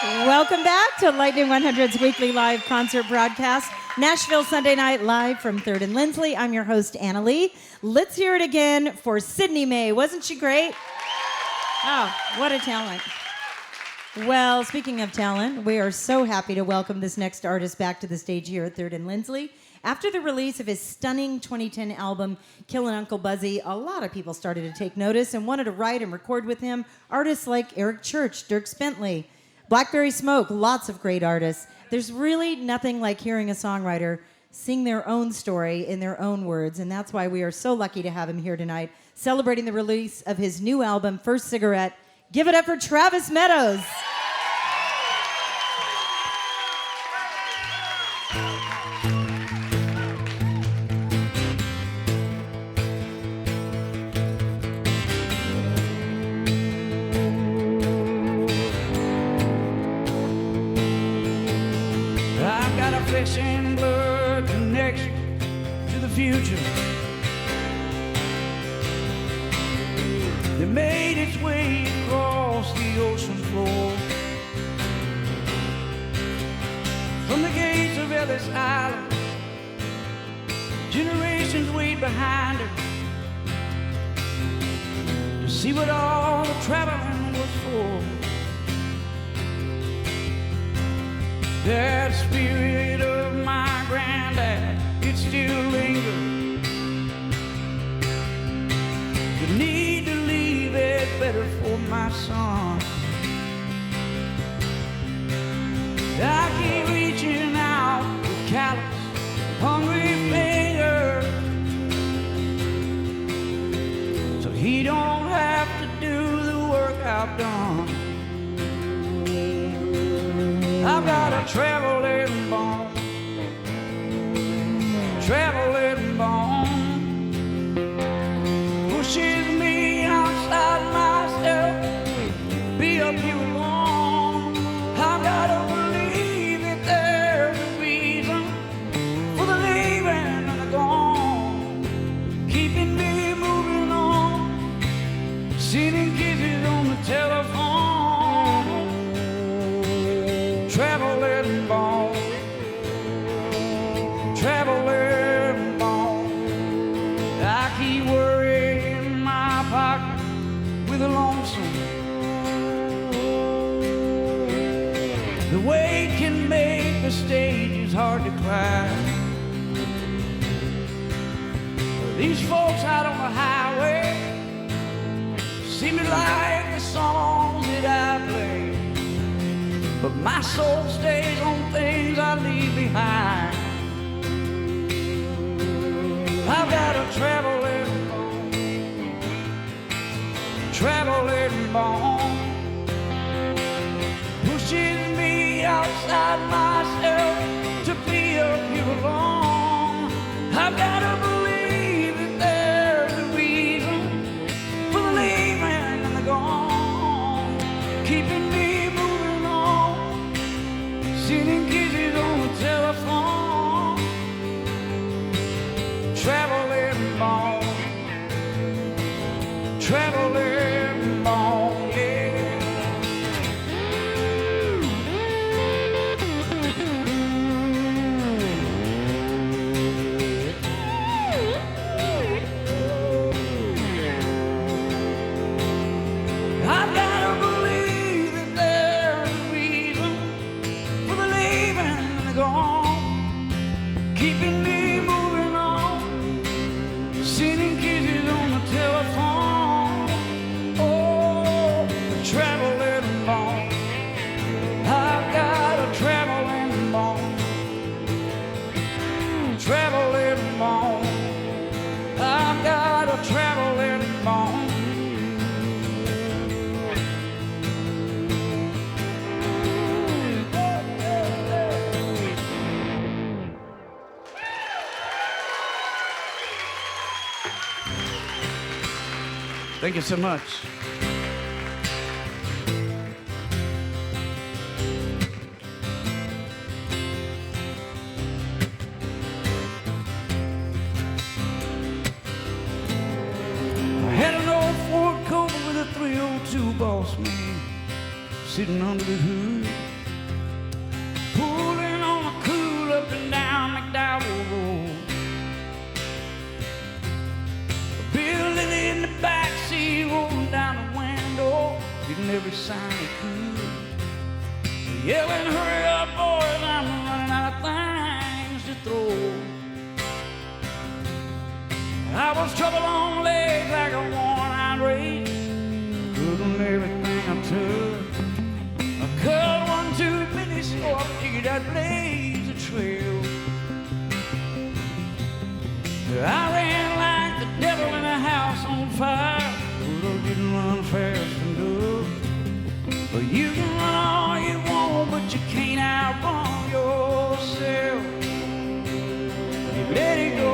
Welcome back to Lightning 100's weekly live concert broadcast, Nashville Sunday Night, live from 3rd and Lindsley. I'm your host, Anna Lee. Let's hear it again for Sydney Mae. Wasn't she great? Oh, what a talent. Well, speaking of talent, we are so happy to welcome this next artist back to the stage here at 3rd and Lindsley. After the release of his stunning 2010 album, Killin' Uncle Buzzy, a lot of people started to take notice and wanted to write and record with him. Artists like Eric Church, Dierks Bentley, Blackberry Smoke, lots of great artists. There's really nothing like hearing a songwriter sing their own story in their own words, and that's why we are so lucky to have him here tonight, celebrating the release of his new album, First Cigarette. Give it up for Travis Meadows. Flesh and blood connection to the future that made its way across the ocean floor. From the gates of Ellis Island, generations wait behind her to see what all the traveling was for. That spirit of my granddad, it still lingers. The need to leave it better for my son. I keep reaching out with callous, hungry fingers, so he don't have to do the work I've done. I've got a traveling bone, traveling bone, pushes me outside myself, be up here alone. I've got to believe that there's a reason for the leaving and the gone, keeping me moving on, sending kisses on the telephone. Traveling bone, traveling bone. I keep worrying my pocket with a lonesome. The weight can make the stages hard to climb. These folks out on the highway seem to like the songs that I play, but my soul stays on things I leave behind. I've got a traveling bone, traveling bone, pushes me outside myself to be up here alone. I've got to believe that there's a reason for the leaving and the gone, keeping me sending kisses on the telephone. Traveling bone, traveling bone, yeah. I've got to believe that there's a reason for the leaving and the gone, keeping me moving on, sending kisses on the telephone. Oh, the traveling bone, I've got a traveling bone, traveling bone, I've got a traveling bone. Thank you so much. I had an old Ford Cobra with a 302 boss man sitting under the hood. pulling on the cool up and down McDowell Road. Billy in the backseat, rolling down the window, getting every sign he could, yelling, "Hurry up, boys, I'm running out of things to throw." I was trouble on legs like a worn-out race, couldn't everything I took. I cut one too many, so I figured I'd blaze a trail. I ran like the devil in a house on fire, but I didn't run fast enough. But you can run all you want, but you can't outrun yourself. You let it go.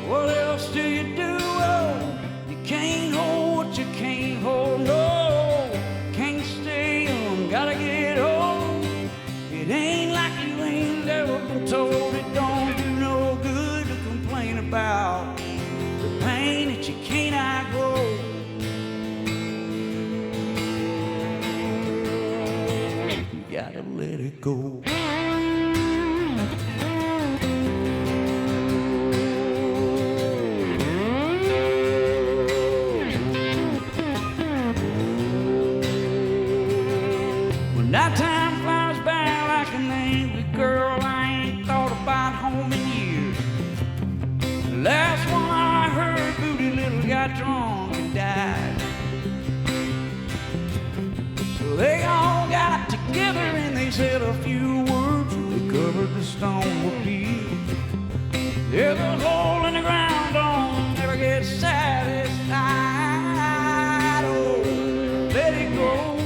What else do you do? Oh, you can't hold what you can't hold. No, can't stay young, gotta get old. It ain't like you ain't never been told. It don't do no good to complain about the pain that you can't outgrow. You gotta let it go. Nighttime flies by like an angry girl. I ain't thought about home in years. The last one I heard, Booty Little got drunk and died. So they all got together and they said a few words. They covered the stone with peat. There's a hole in the ground, don't never get satisfied. Oh, let it go.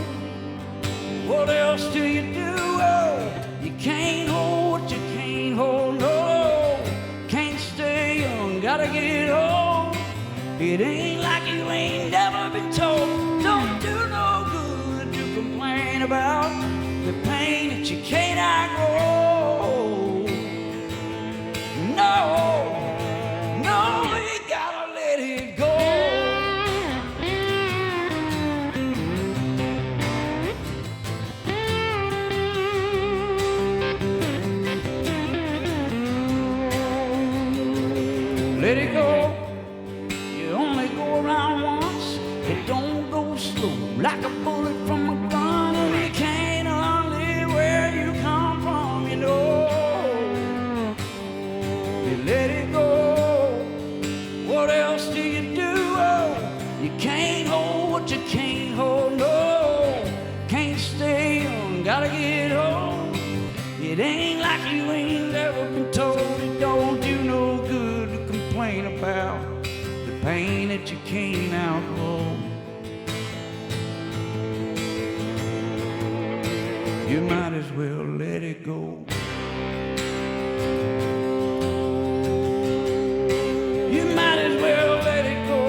What else do you do? Oh, you can't hold what you can't hold. No, can't stay young, gotta get old. It ain't like you ain't never been told. Don't do no good to complain about the pain that you can't outgrow. No, no, you gotta let it go. Let it go. You only go around once. It don't go slow like a bullet from a gun. And you can't unlive where you come from, you know. You let it go. What else do you do? Oh, you can't hold what you can't hold. No, can't stay young, gotta get old. It ain't like you ain't ever been told. It don't do no good to complain about the pain that you can't outgrow. You might as well let it go. You might as well let it go.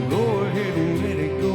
Go ahead and let it go.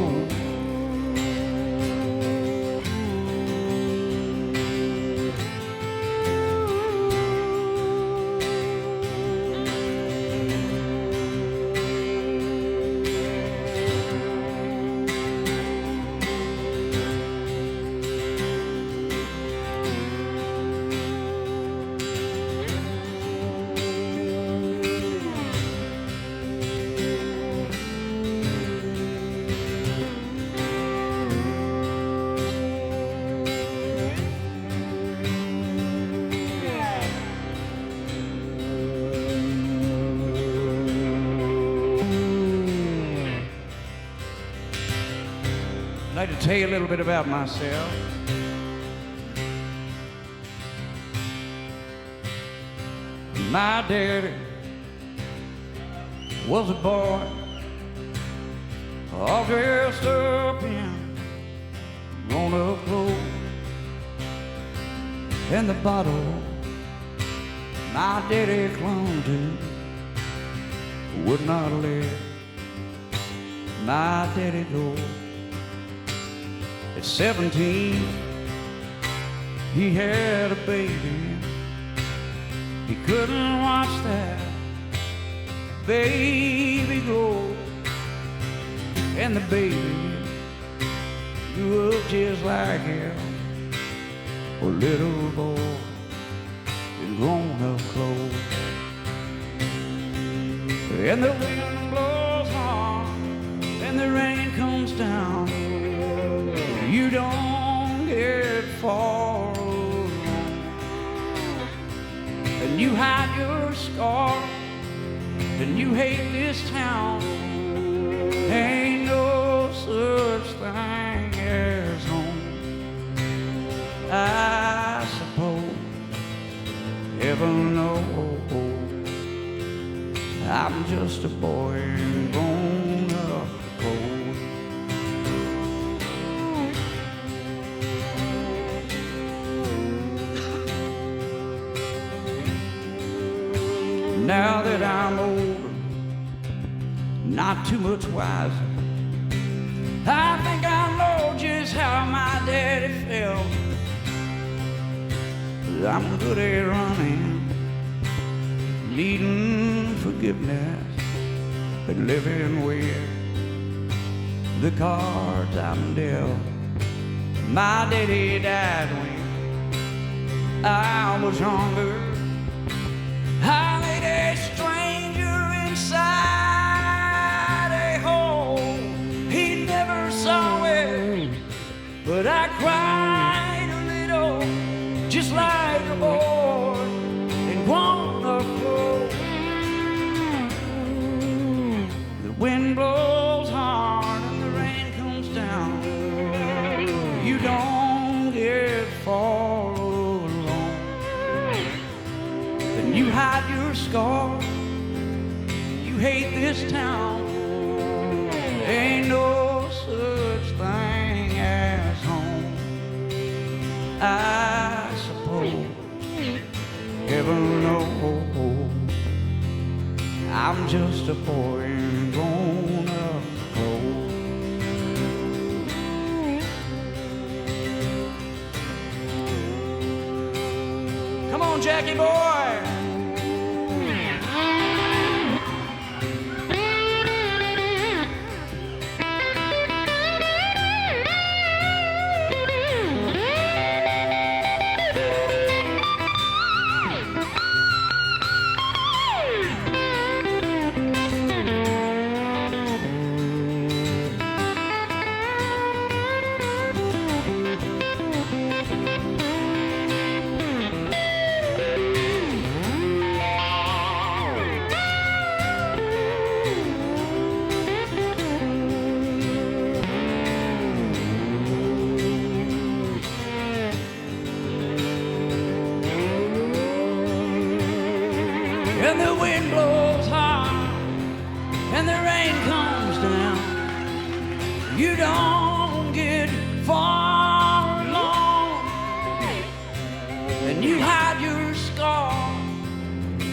I'd like to tell you a little bit about myself. My daddy was a boy all dressed up in grown-up clothes, and the bottle my daddy clung to would not let my daddy go. At 17, he had a baby. He couldn't watch that baby grow, and the baby grew up just like him, a little boy in grown-up clothes. And the wind blows hard, and the rain comes down. You don't get far along, and you hide your scar, and you hate this town. Ain't no such thing as home. I suppose heaven knows I'm just a boy and grown up cold. Now that I'm older, not too much wiser, I think I know just how my daddy felt. I'm good at running, needing forgiveness, and living with the cards I'm dealt. My daddy died when I was younger. I laid a stranger inside a hole. He never saw it, but I cried a little, just like a boy in grown-up clothes. The wind blows hard and the rain comes down. You don't get far along, and you hide your scar. You hate this town. Ain't no such thing as home. I suppose heaven knows I'm just a boy and grown up cold. Come on, Jackie boy. And the wind blows hard, and the rain comes down. You don't get far along, and you hide your scar,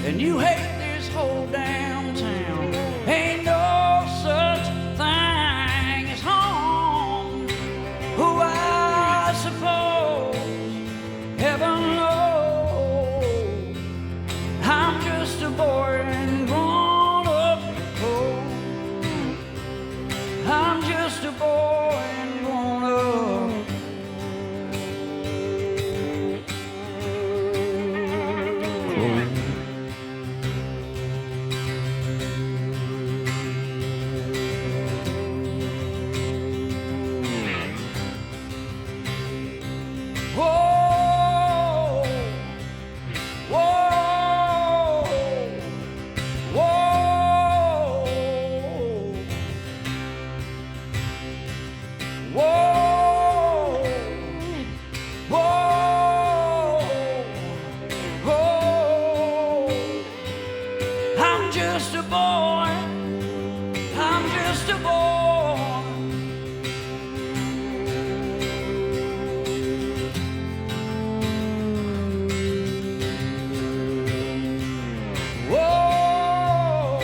and you hate this whole damn town. Ain't no such thing as home. Oh, I suppose heaven knows I'm just a boy and grown up cold. I'm just a boy and grown up cold. Whoa, whoa, whoa, whoa, whoa, whoa. I'm just a boy. I'm just a boy. Whoa,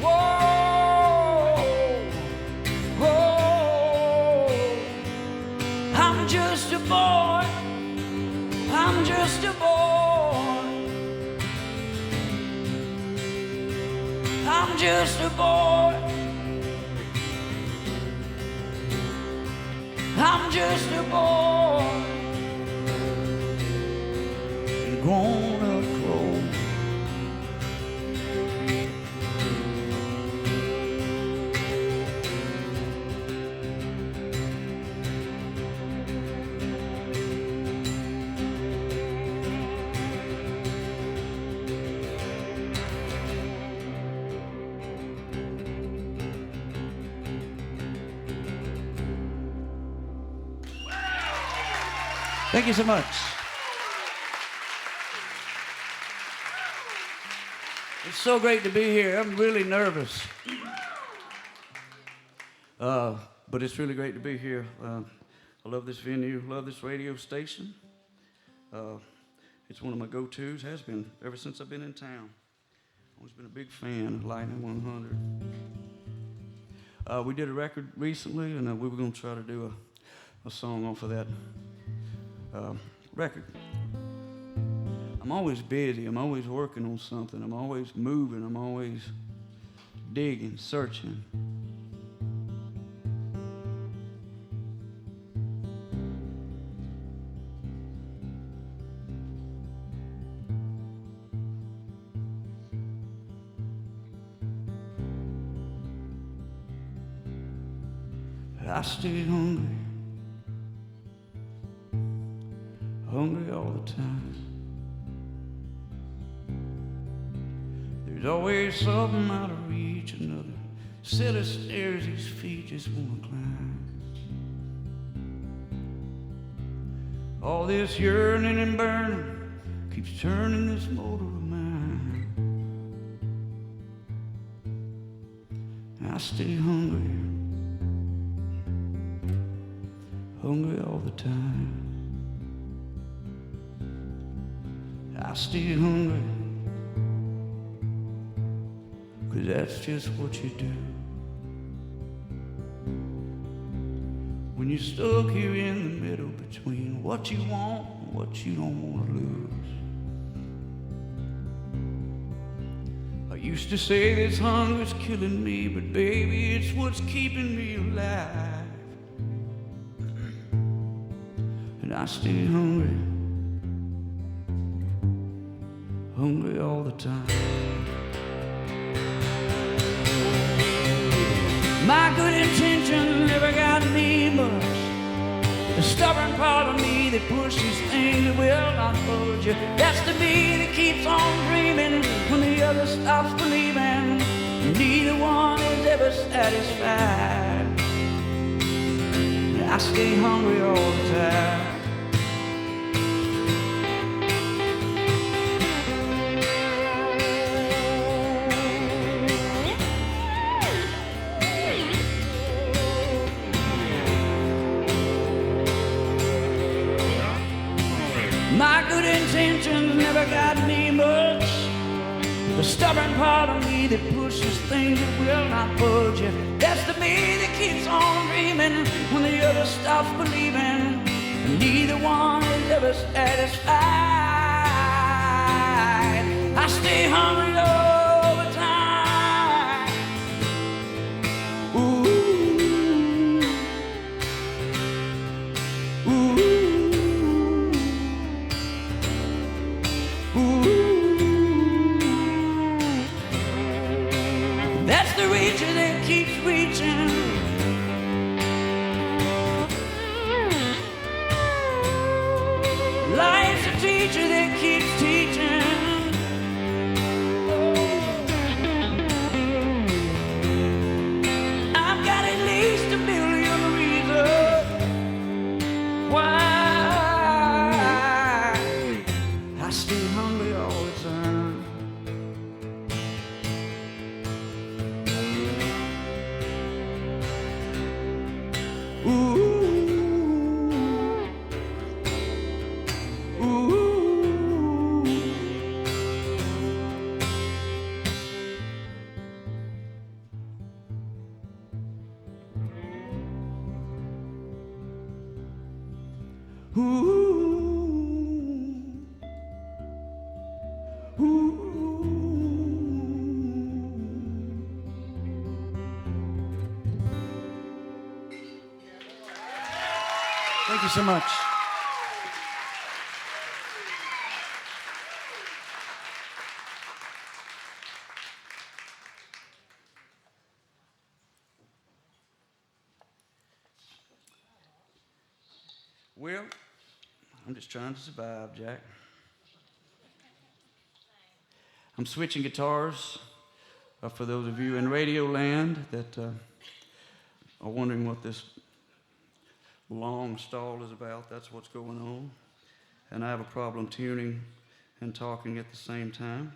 whoa, whoa. I'm just a boy. I'm just a boy. I'm just a boy. I'm just a boy in grown-up clothes. Thank you so much. It's so great to be here. I'm really nervous. But it's really great to be here. I love this venue, love this radio station. It's one of my go-tos, has been ever since I've been in town. Always been a big fan of Lightning 100. We did a record recently, and we were going to try to do a song off of that record. I'm always busy. I'm always working on something. I'm always moving. I'm always digging, searching. I stay hungry. Hungry all the time. There's always something out of reach, another set of stairs these feet just wanna climb. All this yearning and burning keeps turning this motor of mine. I stay hungry, hungry all the time. I stay hungry, 'cause that's just what you do. When you're stuck here in the middle between what you want and what you don't want to lose. I used to say this hunger's killing me, but baby, it's what's keeping me alive. And I stay hungry, hungry all the time. My good intention never got me much. The stubborn part of me that pushes things that will not budge. That's the me that keeps on dreaming when the other stops believing. Neither one is ever satisfied. I stay hungry all the time. My good intentions never got me much. The stubborn part of me that pushes things that will not budge. That's the me that keeps on dreaming when the other stops believing. And neither one is ever satisfied. I stay hungry all the time. Ooh. That's the reacher that keeps reaching. Life's a teacher that keeps teaching. I've got at least a million reasons why I stay hungry all the time. Ooh. Thank you so much. Well, I'm just trying to survive, Jack. I'm switching guitars for those of you in radio land that are wondering what this long stall is about. That's what's going on. And I have a problem tuning and talking at the same time.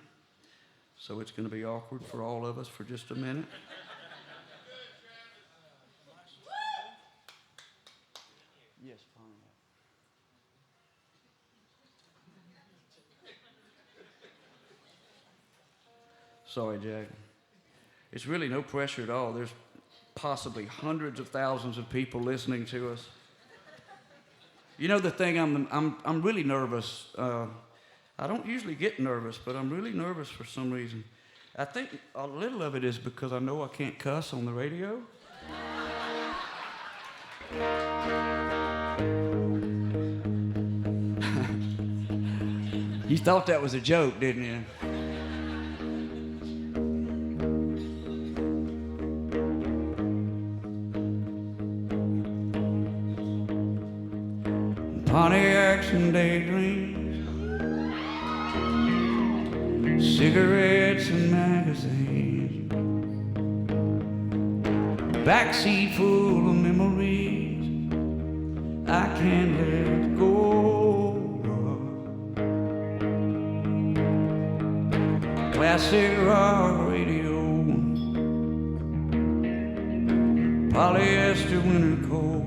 So it's going to be awkward for all of us for just a minute. Yes, fine. Sorry, Jack. It's really no pressure at all. There's possibly hundreds of thousands of people listening to us. You know the thing, I'm really nervous. I don't usually get nervous, but I'm really nervous for some reason. I think a little of it is because I know I can't cuss on the radio. You thought that was a joke, didn't you? Pontiacs and daydreams, cigarettes and magazines, backseat full of memories I can't let go of. Classic rock radio, polyester winter coat.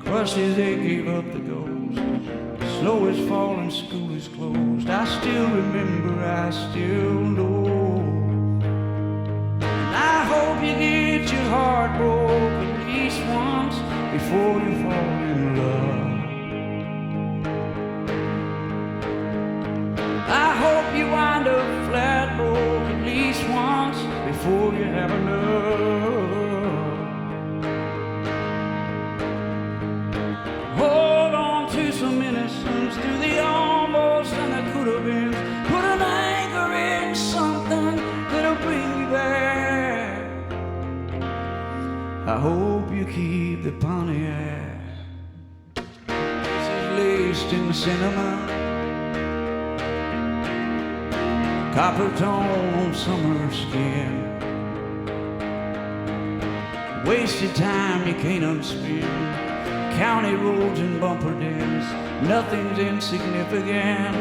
Buses, they gave up the ghost. Snow is falling, school is closed. I still remember, I still know. And I hope you get your heart broke at least once before you fall in love. I hope you wind up flat broke at least once before you have enough. Some innocence through the almost and the could have been. Put an anchor in something that'll bring you back. I hope you keep the Pontiac. This is laced in cinnamon, copper tone summer skin. Wasted time you can't unspin. County roads and bumper dents, nothing's insignificant.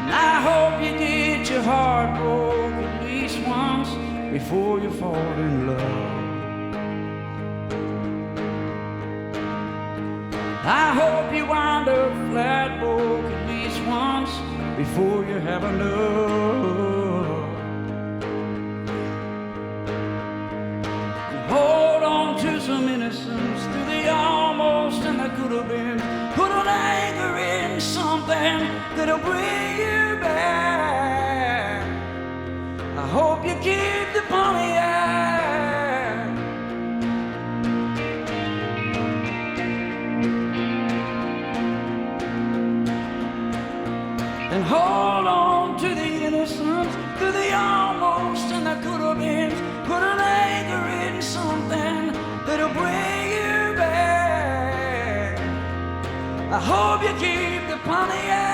And I hope you get your heart broke at least once before you fall in love. I hope you wind up flat broke at least once before you have enough. Hold on to some innocence through the almost and the could have been. Put an anchor in something that'll bring you back. I hope you keep the Pontiac. And hold on to the innocence through the almost and the could have been. Put an anchor in something that'll bring you back. I hope you keep the Pontiac.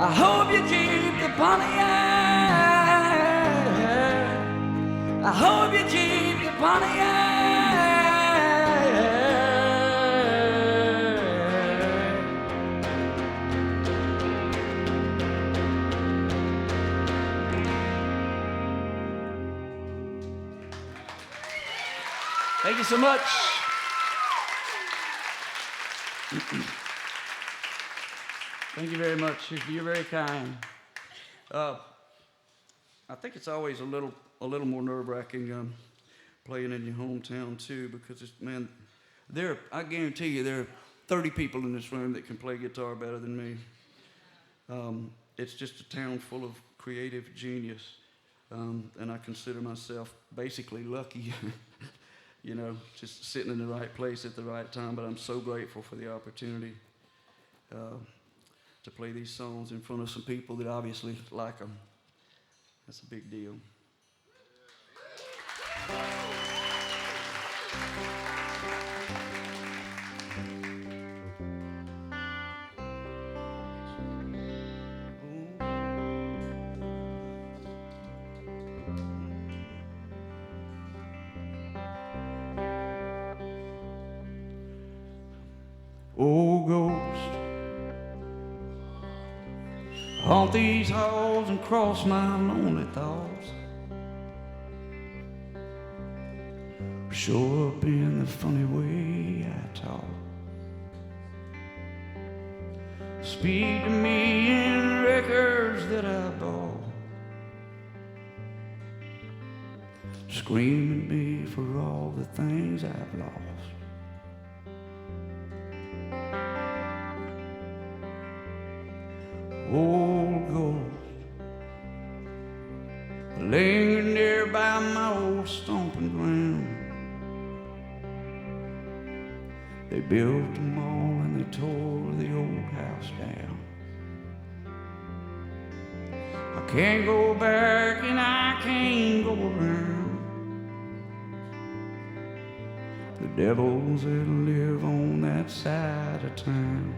I hope you keep the Pontiac. I hope you keep the Pontiac. Thank you so much. Thank you very much. You're very kind. I think it's always a little more nerve-wracking playing in your hometown too, because I guarantee you there are 30 people in this room that can play guitar better than me. It's just a town full of creative genius. And I consider myself basically lucky, you know, just sitting in the right place at the right time. But I'm so grateful for the opportunity to play these songs in front of some people that obviously like them. That's a big deal. Oh, ghost, haunt these halls and cross my lonely thoughts. Show up in the funny way I talk. Speak to me in records that I bought. Scream at me for all the things I've lost. Old ghost, laying there by my old stomping ground. They built them all and they tore the old house down. I can't go back and I can't go around. The devils that live on that side of town.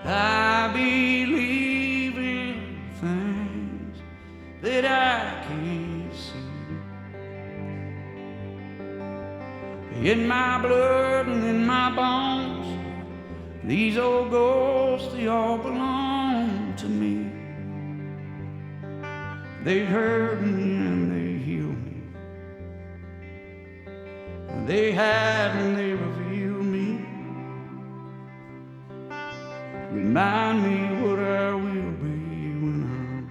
I believe in things that I can't see. In my blood and in my bones, these old ghosts, they all belong to me. They hurt me and they heal me. They hide and they reveal me. Remind me what I will be when I'm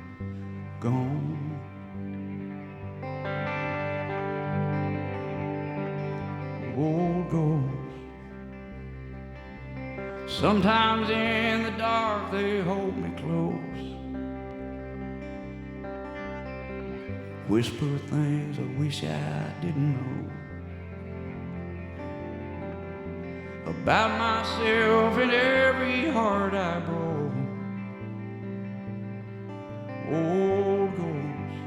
gone. Old ghost, sometimes in the dark they hold me close. Whisper things I wish I didn't know about myself and every heart I broke. Old ghost,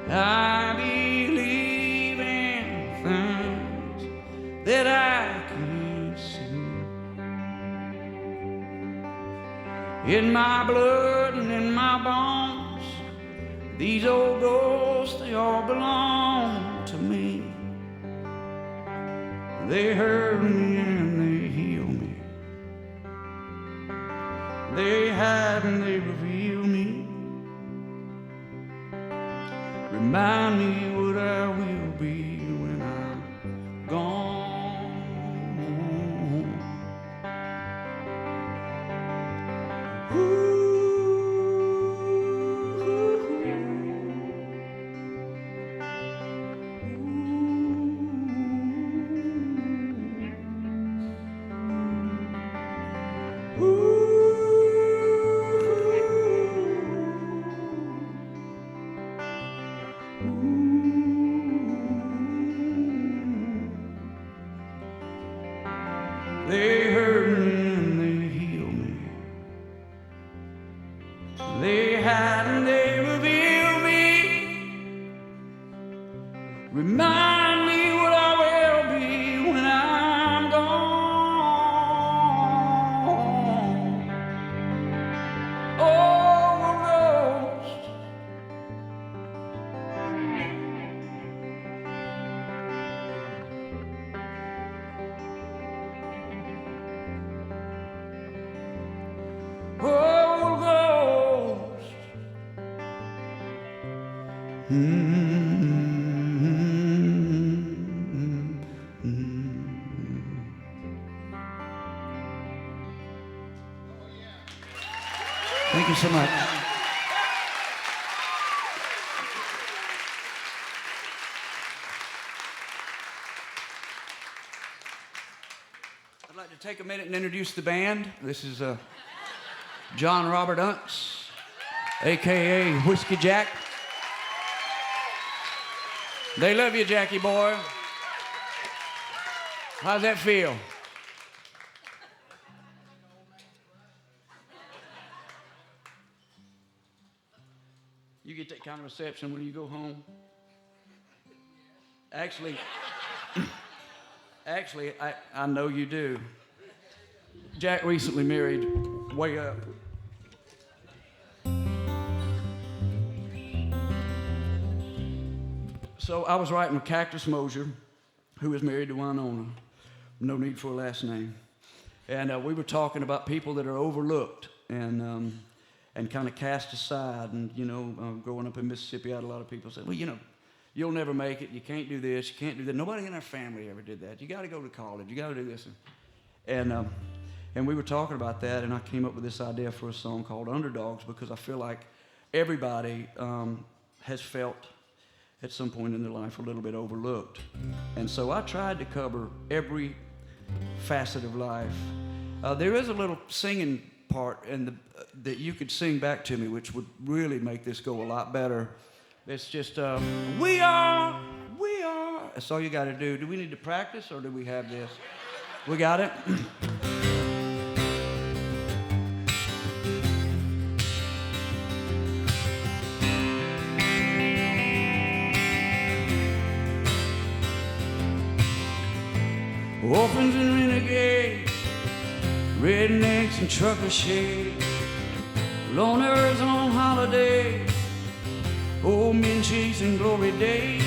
I believe in things that I can't see. In my blood and in my bones, these old ghosts, they all belong to me. They hurt me and they heal me. They hide and they reveal me. Remind me what I will be when I'm gone. They hurt me and they heal me. They hide and they reveal me. Remind me what I will be when I'm gone. Oh, ghost, Thank you so much. I'd like to take a minute and introduce the band. This is John Robert Unts. a.k.a. Whiskey Jack. They love you, Jackie boy. How's that feel? You get that kind of reception when you go home? Actually, I know you do. Jack recently married way up. So I was writing with Cactus Mosier, who is married to Winona. No need for a last name. And we were talking about people that are overlooked and kind of cast aside. And, you know, growing up in Mississippi, I had a lot of people say, well, you know, you'll never make it. You can't do this. You can't do that. Nobody in our family ever did that. You got to go to college. You got to do this. And we were talking about that, and I came up with this idea for a song called Underdogs because I feel like everybody has felt at some point in their life a little bit overlooked. And so I tried to cover every facet of life. There is a little singing part that you could sing back to me, which would really make this go a lot better. It's just, we are. That's all you got to do. Do we need to practice, or do we have this? We got it? Orphans and renegades, rednecks and trucker shades, loners on holiday, old men chasing glory days,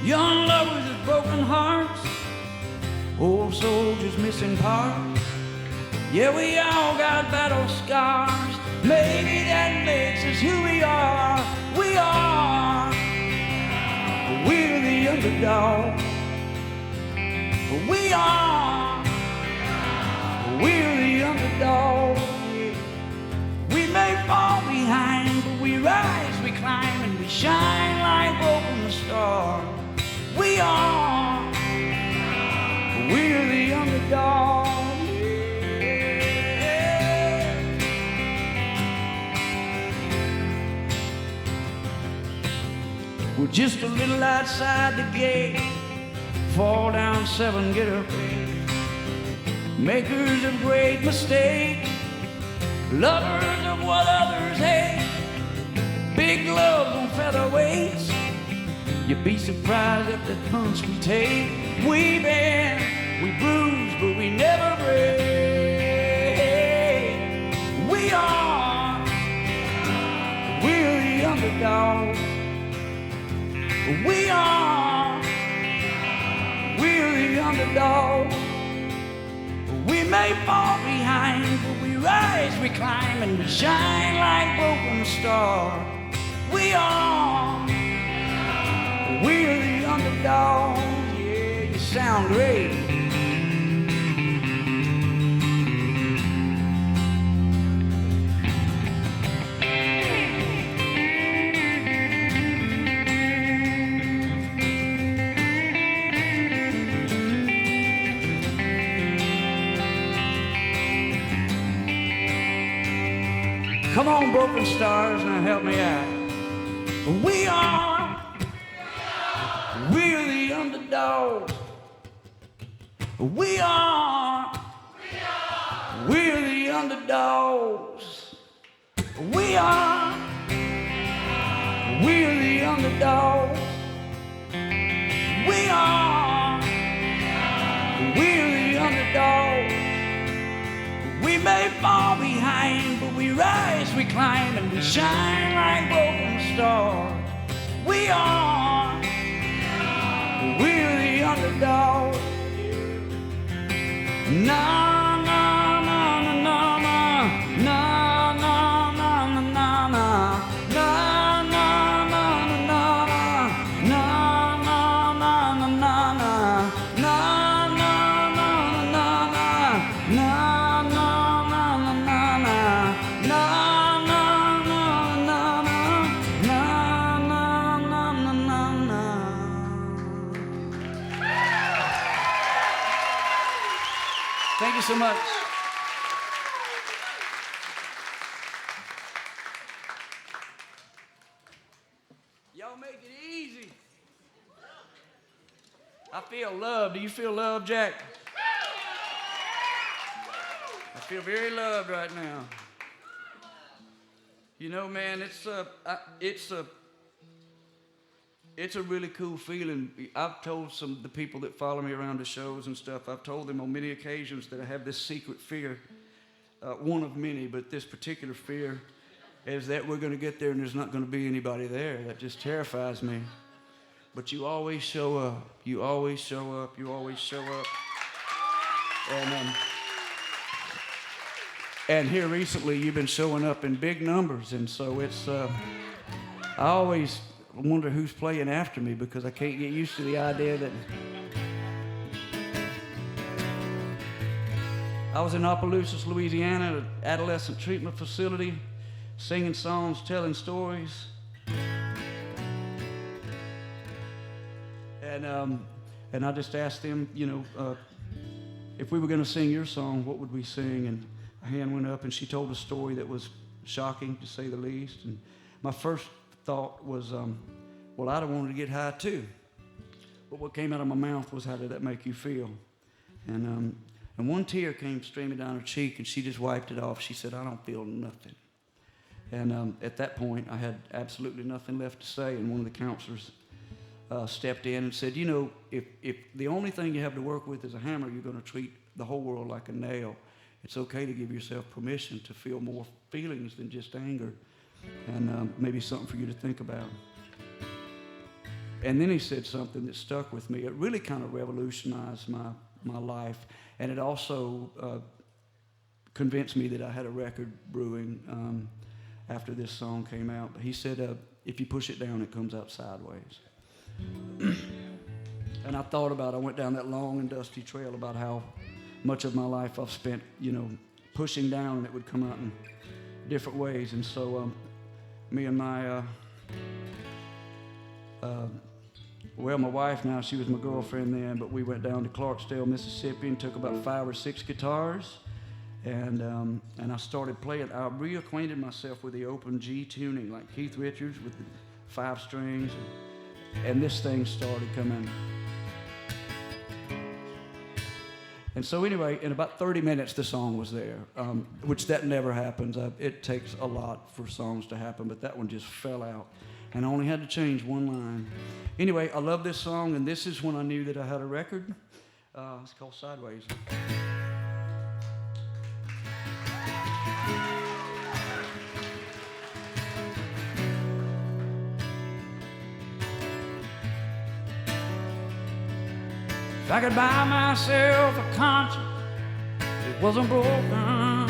young lovers with broken hearts, old soldiers missing parts. Yeah, we all got battle scars. Maybe that makes us who we are. We're the underdog. We're the underdog. We may fall behind, but we rise, we climb, and we shine like broken stars. We're the underdog. Yeah. We're just a little outside the gate. Fall down 7, get up 8. Makers of great mistakes, lovers of what others hate. Big gloves on featherweights. You'd be surprised at the punch we take. We bend, we bruise, but we never break. We're the underdog. We're the underdog. We may fall behind, but we rise, we climb, and we shine like broken stars. We're the underdog. Yeah, you sound great. Come on, broken stars, now help me out. We're the underdogs. We're the underdogs. We're the underdogs. We're the underdogs. We may fall behind, but we rise, we climb, and we shine like broken stars. We're the underdog. Na na na na na na na na na na na na na na na na Thank you so much. feel love. Do you feel love, Jack? I feel very loved right now. You know, man, it's a really cool feeling. I've told the people that follow me around the shows and stuff, I've told them on many occasions that I have this secret fear, one of many, but this particular fear is that we're going to get there and there's not going to be anybody there. That just terrifies me. But you always show up. You always show up. You always show up. And here recently, you've been showing up in big numbers, and so it's. I always wonder who's playing after me because I can't get used to the idea that. I was in Opelousas, Louisiana, at an adolescent treatment facility, singing songs, telling stories. And I just asked them, if we were going to sing your song, what would we sing? And a hand went up, and she told a story that was shocking, to say the least. And my first thought was, well, I'd have wanted to get high too. But what came out of my mouth was, how did that make you feel? And one tear came streaming down her cheek, and she just wiped it off. She said, I don't feel nothing. And at that point, I had absolutely nothing left to say, and one of the counselors stepped in and said, if the only thing you have to work with is a hammer, you're going to treat the whole world like a nail. It's okay to give yourself permission to feel more feelings than just anger, and maybe something for you to think about. And then he said something that stuck with me. It really kind of revolutionized my life, and it also convinced me that I had a record brewing after this song came out. He said, if you push it down, it comes out sideways. And I went down that long and dusty trail about how much of my life I've spent, pushing down, and it would come out in different ways. And so me and my my wife now, she was my girlfriend then, but we went down to Clarksdale, Mississippi, and took about 5 or 6 guitars, and I started playing. I reacquainted myself with the open G tuning, like Keith Richards with the 5 strings, and this thing started coming. And so anyway, in about 30 minutes, the song was there, which that never happens. It takes a lot for songs to happen, but that one just fell out. And I only had to change one line. Anyway, I love this song, and this is when I knew that I had a record. It's called Sideways. If I could buy myself a conscience that wasn't broken,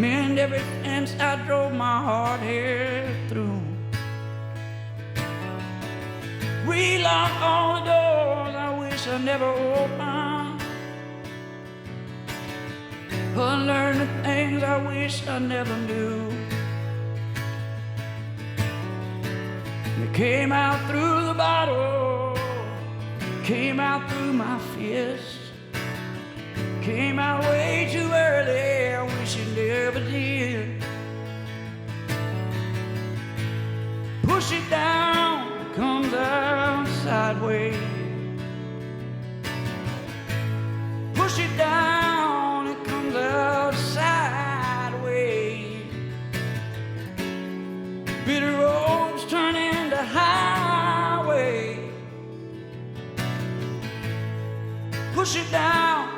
mend every inch I drove my hard head through, relock all the doors I wish I never opened, unlearn the things I wish I never knew. It came out through the bottle, came out through my fist, came out way too early, I wish it never did. Push it down, it comes out sideways. Push it down, it comes out sideways. Bitter roads turn into highways. Push it down,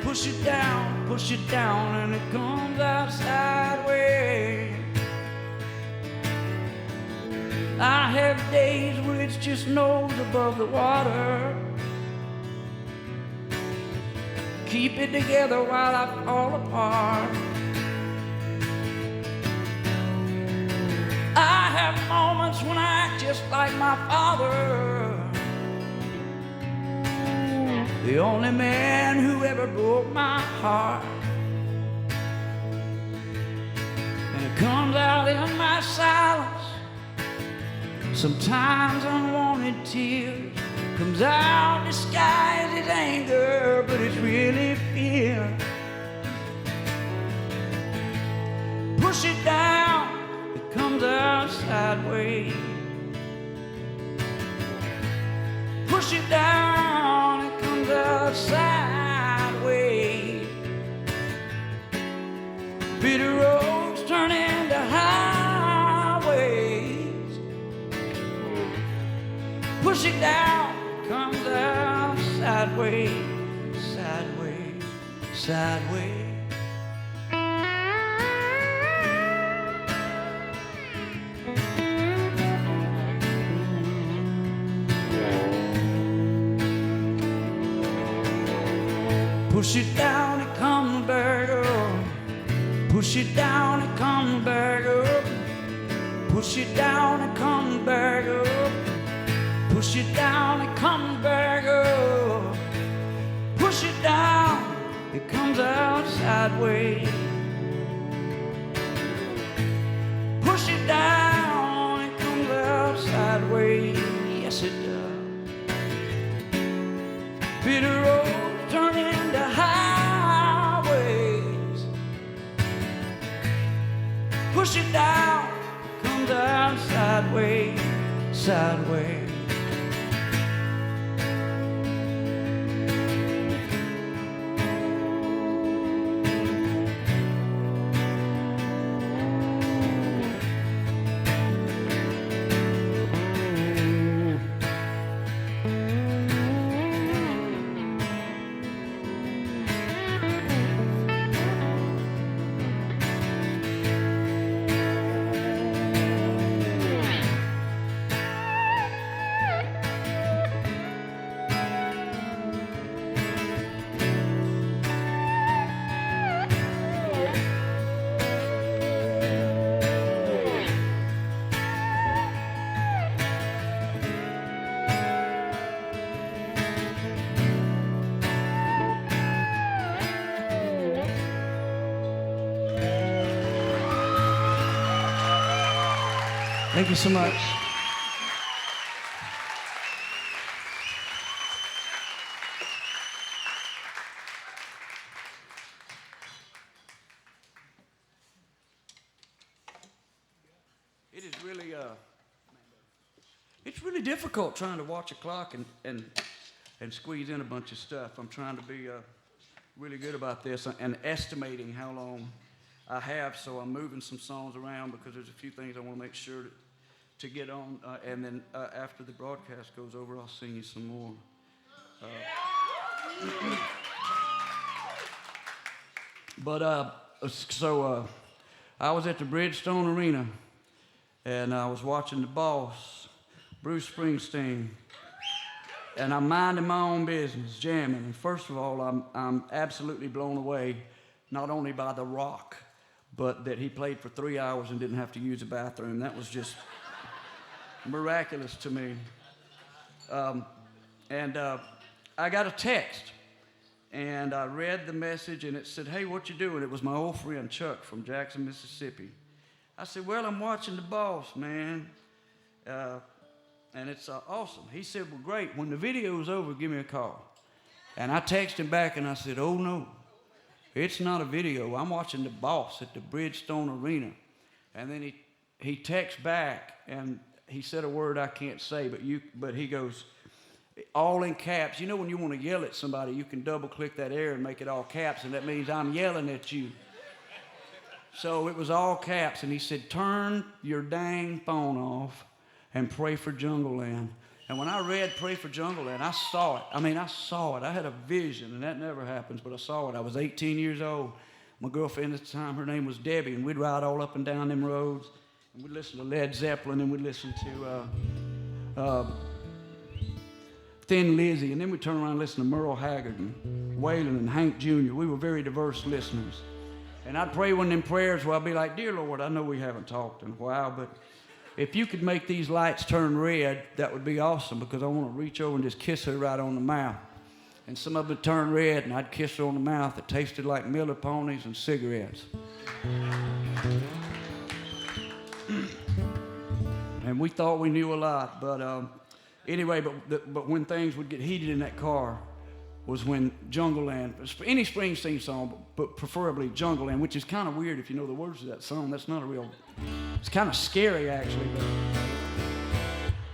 push it down, push it down, and it comes out sideways. I have days where it's just nose above the water. Keep it together while I fall apart. I have moments when I act just like my father, the only man who ever broke my heart. And it comes out in my silence, sometimes unwanted tears. Comes out disguised as anger, but it's really fear. Push it down, it comes out sideways. Push it down, it comes out sideways. Bitter roads turn into highways. Push it down, it comes out sideways, sideways, sideways. Push it down, it comes back up. Push it down, it comes back up. Push it down, it comes back up. Push it down, it comes back up. Push it down, it comes out sideways. Push it down, it comes out sideways. Yes, it does. Bitter roads turn into highways. Push it down, comes out sideways, sideways. Thank you so much. It is really, it's really difficult trying to watch a clock and squeeze in a bunch of stuff. I'm trying to be really good about this and estimating how long I have, so I'm moving some songs around because there's a few things I want to make sure to get on, and then after the broadcast goes over, I'll sing you some more. I was at the Bridgestone Arena, and I was watching the boss, Bruce Springsteen, and I'm minding my own business, jamming. And first of all, I'm absolutely blown away, not only by the rock, but that he played for 3 hours and didn't have to use a bathroom. That was just miraculous to me. I got a text, and I read the message, and it said, "Hey, what you doing?" It was my old friend Chuck from Jackson, Mississippi. I said, "Well, I'm watching the boss, man." And it's awesome. He said, "Well, great. When the video's over, give me a call." And I texted him back, and I said, "Oh, no. It's not a video. I'm watching the boss at the Bridgestone Arena." And then he texts back, and he said a word I can't say, but he goes, all in caps. You know when you want to yell at somebody, you can double-click that air and make it all caps, and that means I'm yelling at you. So it was all caps, and he said, "Turn your dang phone off and pray for Jungle Land." And when I read Pray for Jungle Land, I saw it. I saw it. I had a vision, and that never happens, but I saw it. I was 18 years old. My girlfriend at the time, her name was Debbie, and we'd ride all up and down them roads, and we'd listen to Led Zeppelin, and we'd listen to Thin Lizzy, and then we'd turn around and listen to Merle Haggard and Waylon and Hank Jr. We were very diverse listeners. And I'd pray one of them prayers where I'd be like, "Dear Lord, I know we haven't talked in a while, but if you could make these lights turn red, that would be awesome, because I want to reach over and just kiss her right on the mouth." And some of them would turn red, and I'd kiss her on the mouth. It tasted like Miller ponies and cigarettes. And we thought we knew a lot, but anyway, but when things would get heated in that car was when Jungle Land, any Springsteen song, but preferably Jungle Land, which is kind of weird if you know the words of that song. That's not a real, it's kind of scary actually.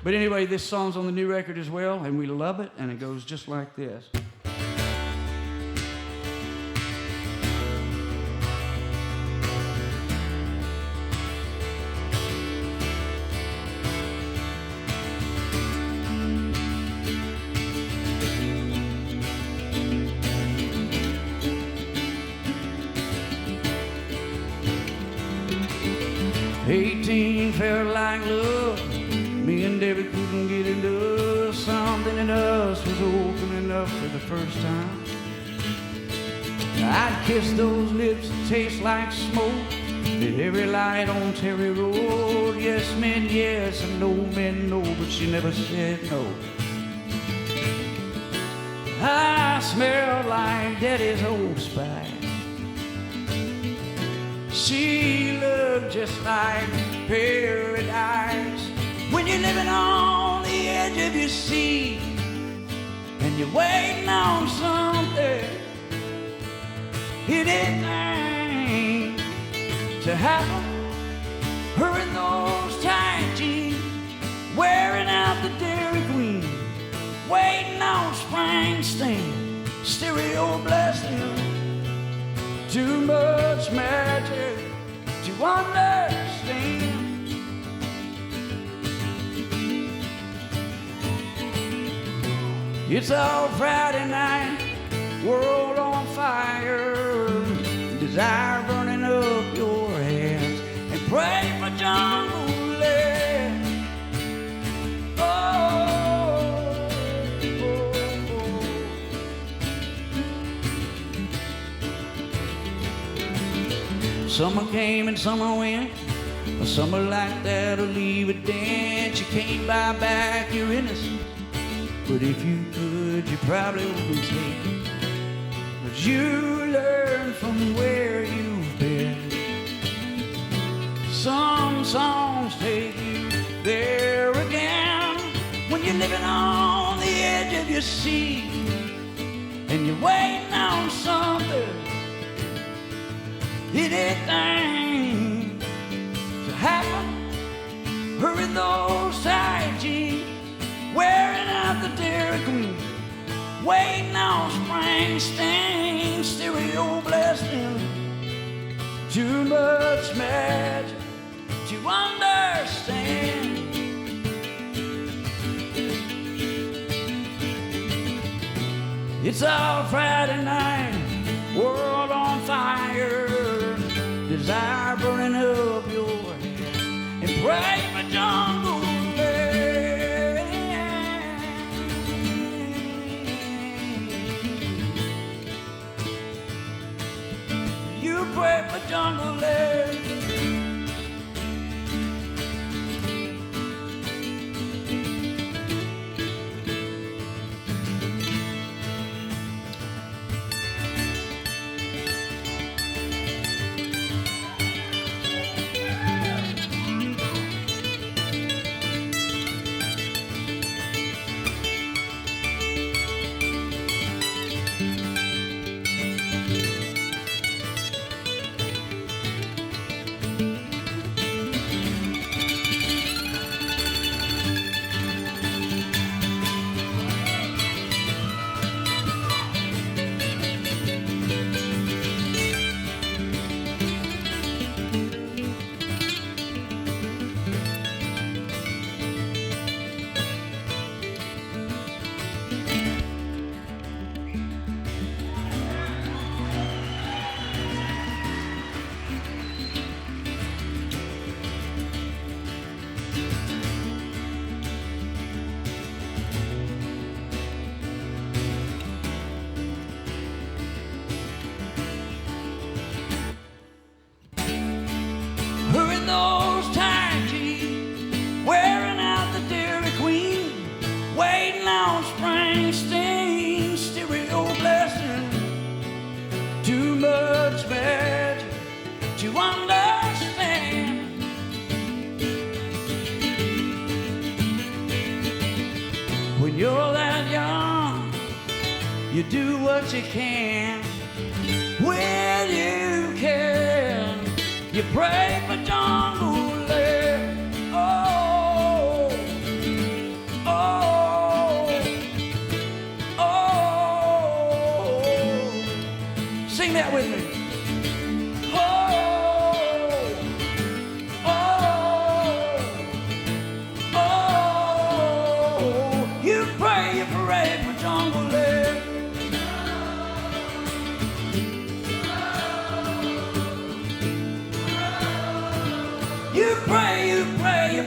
But anyway, this song's on the new record as well, and we love it, and it goes just like this. 18 felt like love. Me and David couldn't get into something in us was opening up for the first time. I'd kiss those lips that taste like smoke. Did every light on Terry Road. Yes meant yes and no meant no, but she never said no. I smelled like Daddy's Old Spice. She looked just like paradise. When you're living on the edge of your seat and you're waiting on something, anything to happen. Her in those tight jeans, wearing out the Dairy Queen, waiting on Springsteen, stereo blasting. Too much magic to understand. It's all Friday night, world on fire, desire burning up your hands, and pray for jungle land. Oh, oh, oh. Summer came and summer went. A summer like that'll leave a dent. You can't buy back your innocence, but if you could, you probably wouldn't take it. But you learn from where you've been. Some songs take you there again. When you're living on the edge of your seat and you're waiting on something, anything to happen. Her in those tight jeans, wearing out the Dairy Queen, waiting on Springsteen, stereo blasting. Too much magic to understand. It's all Friday night, world on fire, desire burning up your head, and pray for jungle land. You pray for jungle land. Those tight jeans, wearing out the Dairy Queen, waiting on Springsteen, stereo blasting. Too much magic to understand. When you're that young, you do what you can when you can. You pray for jungle land. Oh, Sing that with me. Oh, oh, oh. You pray for jungle land. You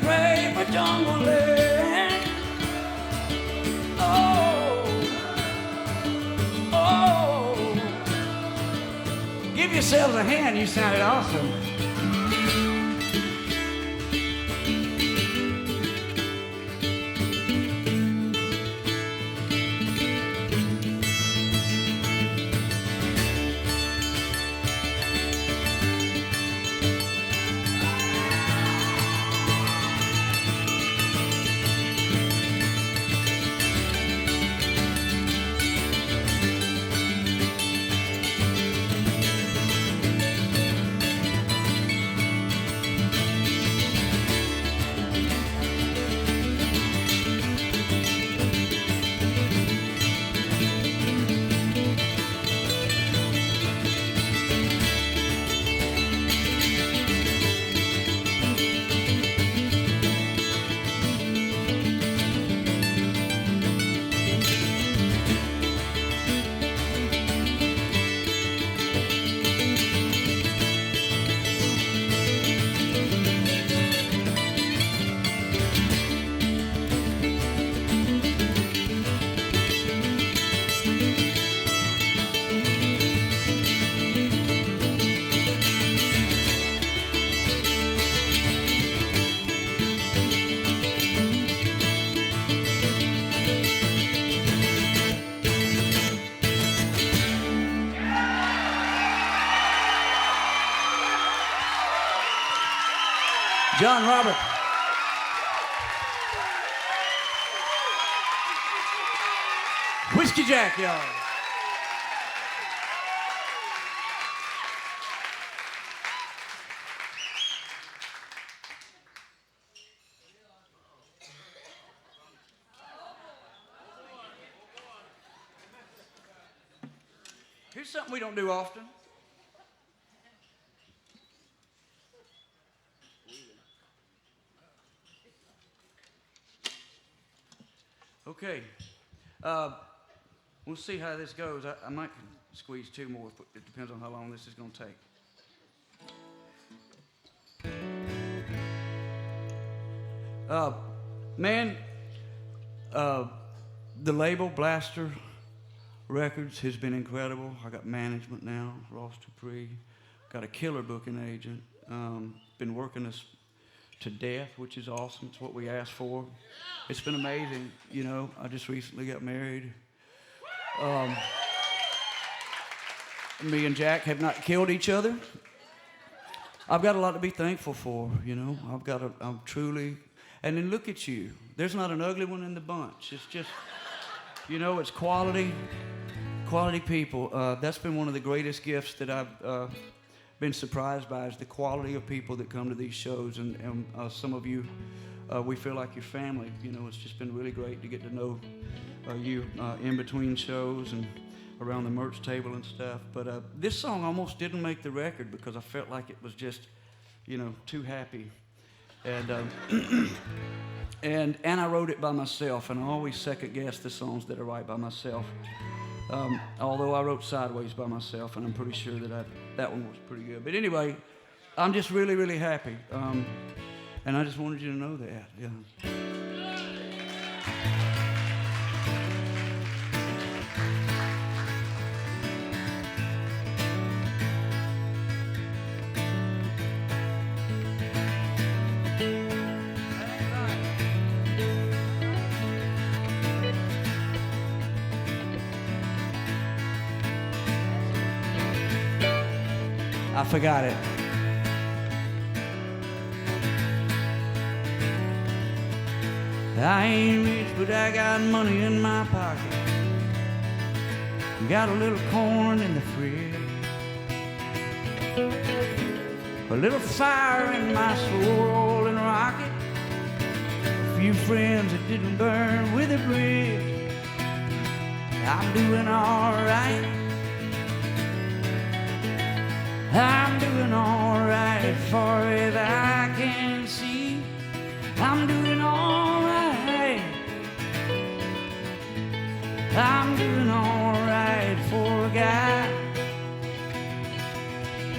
pray for jungle land. Oh, oh. Give yourselves a hand, you sounded awesome. John Robert. Whiskey Jack, y'all. Here's something we don't do often. Okay, we'll see how this goes. I might squeeze two more. It depends on how long this is going to take. Man, the label Blaster Records has been incredible. I got management now, Ross Dupree. Got a killer booking agent. Been working us to death, which is awesome. It's what we asked for. It's been amazing. You know, I just recently got married. Me and Jack have not killed each other. I've got a lot to be thankful for, you know. I'm truly, and then look at you. There's not an ugly one in the bunch. It's just, you know, it's quality people. That's been one of the greatest gifts that I've been surprised by, is the quality of people that come to these shows, and some of you, we feel like your family. You know, it's just been really great to get to know you in between shows and around the merch table and stuff. But this song almost didn't make the record because I felt like it was just, you know, too happy. And and I wrote it by myself, and I always second guess the songs that I write by myself. Although I wrote Sideways by myself, and I'm pretty sure that that one was pretty good. But anyway, I'm just really, really happy. And I just wanted you to know that. Yeah. I forgot it. I ain't rich, but I got money in my pocket. Got a little corn in the fridge, a little fire in my swirling rocket, a few friends that didn't burn with a bridge. I'm doing all right. I'm doing alright, far as I can see. I'm doing alright. I'm doing alright for a guy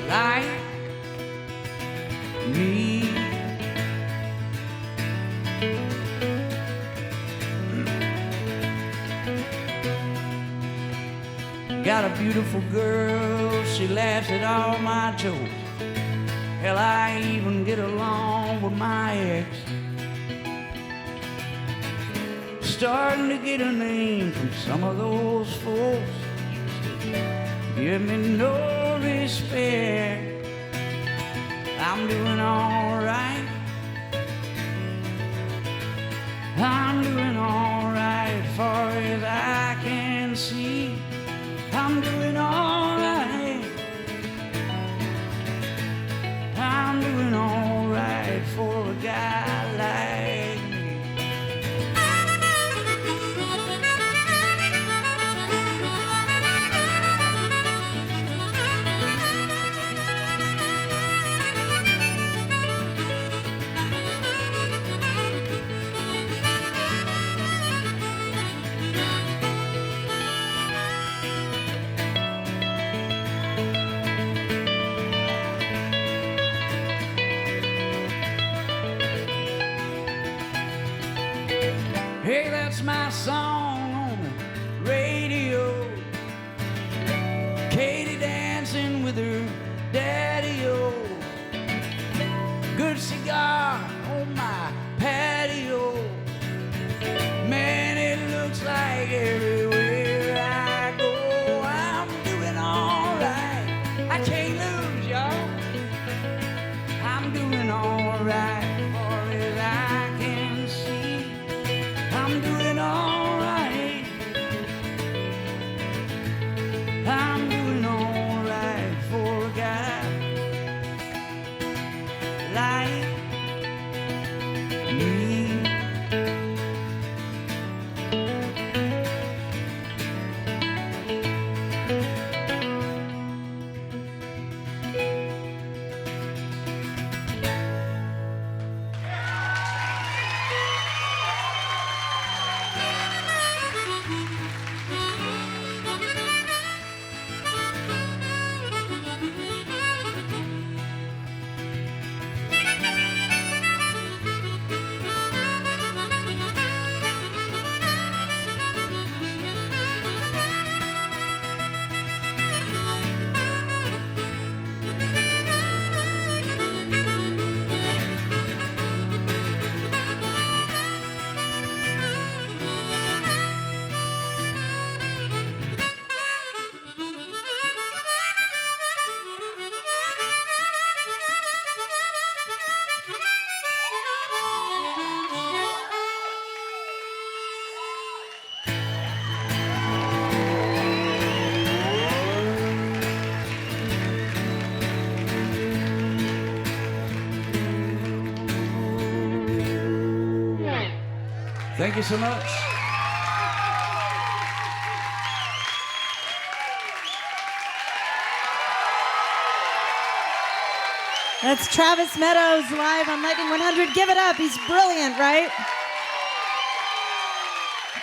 like me. Got a beautiful girl, she laughs at all my jokes. Hell, I even get along with my ex. Starting to get a name from some of those folks. Give me no respect. I'm doing alright. I'm doing alright, far as I can see. I'm doing alright. I'm doing alright for a guy like me. Hey, that's my song on the radio. Katie dancing with her daddy-o. Good cigar on my patio. Man, it looks like everywhere I go, I'm doing alright. I can't lose, y'all. I'm doing alright. Far as I can see, I'm doing alright. I'm doing alright for a guy like me. Thank you so much. That's Travis Meadows live on Lightning 100. Give it up. He's brilliant, right?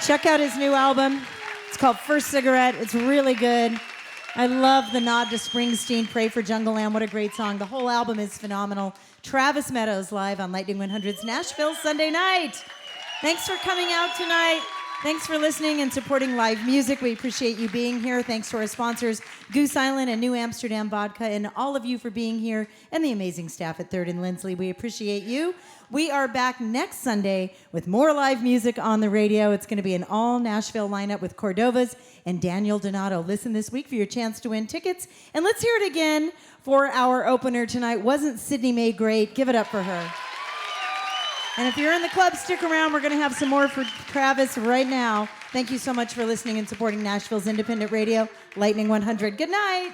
Check out his new album. It's called First Cigarette. It's really good. I love the nod to Springsteen, Pray for Jungle Land. What a great song. The whole album is phenomenal. Travis Meadows live on Lightning 100's Nashville Sunday Night. Thanks for coming out tonight. Thanks for listening and supporting live music. We appreciate you being here. Thanks to our sponsors, Goose Island and New Amsterdam Vodka, and all of you for being here, and the amazing staff at 3rd and Lindsley. We appreciate you. We are back next Sunday with more live music on the radio. It's going to be an all Nashville lineup with Cordovas and Daniel Donato. Listen this week for your chance to win tickets. And let's hear it again for our opener tonight. Wasn't Sydney Mae great? Give it up for her. And if you're in the club, stick around. We're going to have some more for Travis right now. Thank you so much for listening and supporting Nashville's independent radio, Lightning 100. Good night.